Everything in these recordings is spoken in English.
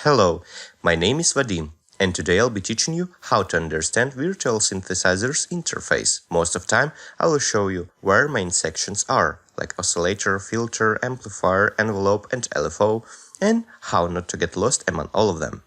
Hello, my name is Vadim, and today I'll be teaching you how to understand virtual synthesizers interface. Most of the time, I will show you where main sections are, like oscillator, filter, amplifier, envelope, and LFO, and how not to get lost among all of them.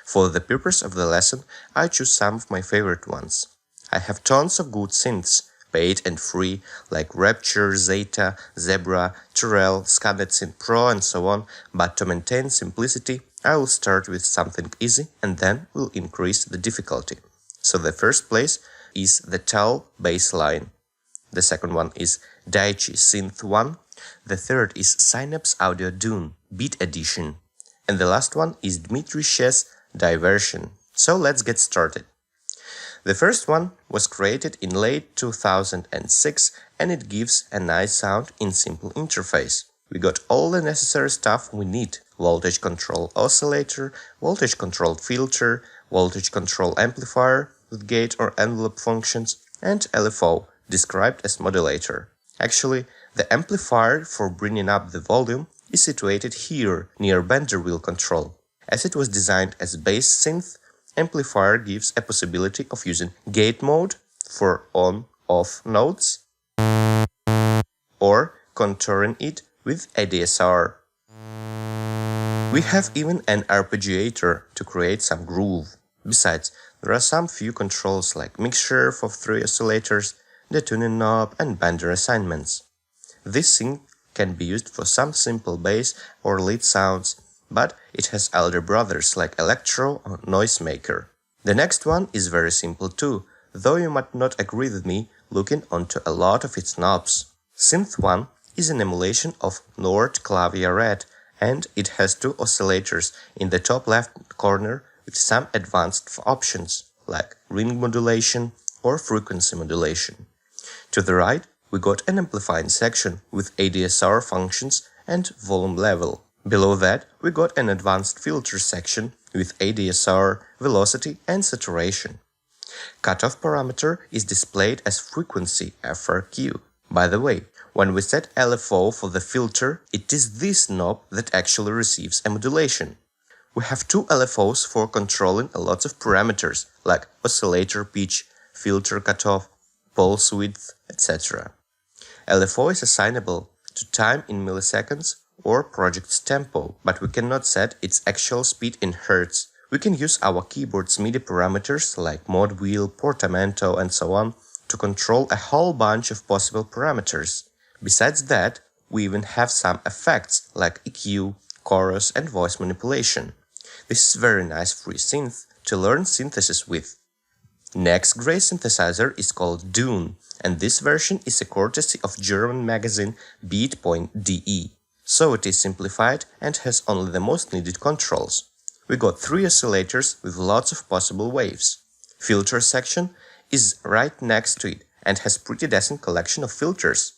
For the purpose of the lesson, I choose some of my favorite ones. I have tons of good synths, paid and free, like Rapture, Zeta, Zebra, Terrell, Scadet Synth Pro, and so on, but to maintain simplicity, I will start with something easy and then will increase the difficulty. So the first place is the TAL BassLine. The second one is Daichi Synth 1. The third is Synapse Audio Dune Beat Edition. And the last one is Dmitry Sh's Diversion. So let's get started. The first one was created in late 2006 and it gives a nice sound in simple interface. We got all the necessary stuff we need: voltage control oscillator, voltage control filter, voltage control amplifier with gate or envelope functions, and LFO, described as modulator. Actually, the amplifier for bringing up the volume is situated here, near bender wheel control. As it was designed as bass synth, amplifier gives a possibility of using gate mode for on-off notes or contouring it with ADSR. We have even an arpeggiator to create some groove. Besides, there are some few controls like mixture for 3 oscillators, the tuning knob and bender assignments. This synth can be used for some simple bass or lead sounds, but it has elder brothers like Electro or Noisemaker. The next one is very simple too, though you might not agree with me looking onto a lot of its knobs. Synth 1 is an emulation of Nord Clavier Red, and it has 2 oscillators in the top left corner with some advanced options like ring modulation or frequency modulation. To the right, we got an amplifying section with ADSR functions and volume level. Below that, we got an advanced filter section with ADSR, velocity and saturation. Cutoff parameter is displayed as frequency FRQ. By the way, when we set LFO for the filter, it is this knob that actually receives a modulation. We have 2 LFOs for controlling a lot of parameters like oscillator pitch, filter cutoff, pulse width, etc. LFO is assignable to time in milliseconds or project's tempo, but we cannot set its actual speed in hertz. We can use our keyboard's MIDI parameters like mod wheel, portamento and so on to control a whole bunch of possible parameters. Besides that, we even have some effects like EQ, chorus and voice manipulation. This is very nice free synth to learn synthesis with. Next great synthesizer is called Dune, and this version is a courtesy of German magazine Beat.de. So it is simplified and has only the most needed controls. We got 3 oscillators with lots of possible waves. Filter section is right next to it and has pretty decent collection of filters.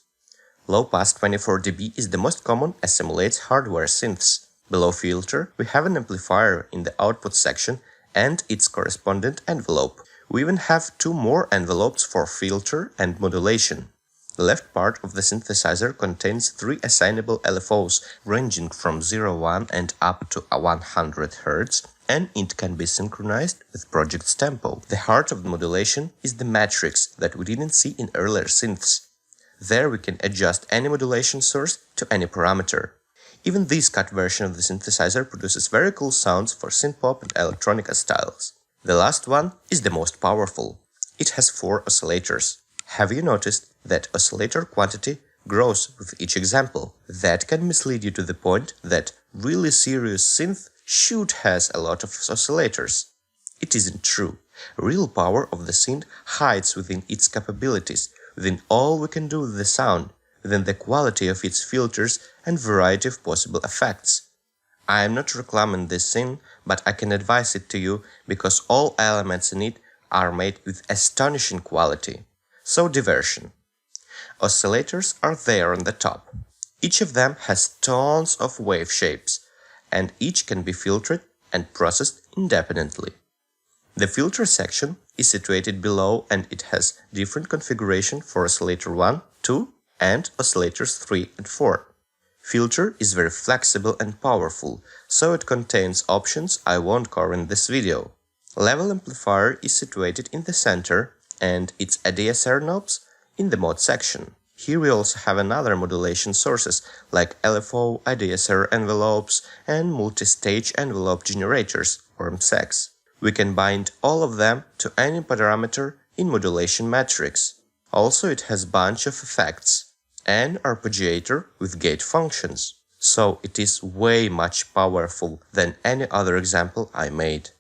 Low pass 24 dB is the most common as simulates hardware synths. Below filter, we have an amplifier in the output section and its correspondent envelope. We even have 2 more envelopes for filter and modulation. The left part of the synthesizer contains 3 assignable LFOs ranging from 0-1 and up to 100 Hz, and it can be synchronized with project's tempo. The heart of the modulation is the matrix that we didn't see in earlier synths. There we can adjust any modulation source to any parameter. Even this cut version of the synthesizer produces very cool sounds for synth-pop and electronica styles. The last one is the most powerful. It has 4 oscillators. Have you noticed that oscillator quantity grows with each example? That can mislead you to the point that really serious synth should has a lot of oscillators. It isn't true. Real power of the synth hides within its capabilities, within all we can do with the sound, within the quality of its filters and variety of possible effects. I am not reclaiming this synth, but I can advise it to you because all elements in it are made with astonishing quality. So diversion. Oscillators are there on the top. Each of them has tons of wave shapes, and each can be filtered and processed independently. The filter section is situated below and it has different configuration for oscillator 1, 2 and oscillators 3 and 4. Filter is very flexible and powerful, so it contains options I won't cover in this video. Level amplifier is situated in the center and its ADSR knobs in the mod section. Here we also have another modulation sources like LFO, ADSR envelopes and multi-stage envelope generators or MSECs. We can bind all of them to any parameter in modulation matrix. Also it has bunch of effects and arpeggiator with gate functions. So it is way much powerful than any other example I made.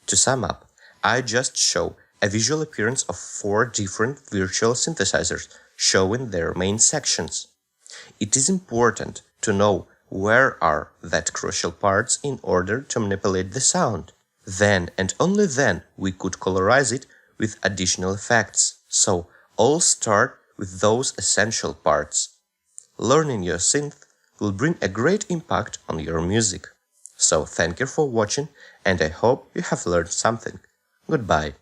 To sum up, I just show a visual appearance of 4 different virtual synthesizers showing their main sections. It is important to know where are that crucial parts in order to manipulate the sound. Then and only then we could colorize it with additional effects. So all start with those essential parts. Learning your synth will bring a great impact on your music. So thank you for watching and I hope you have learned something. Goodbye.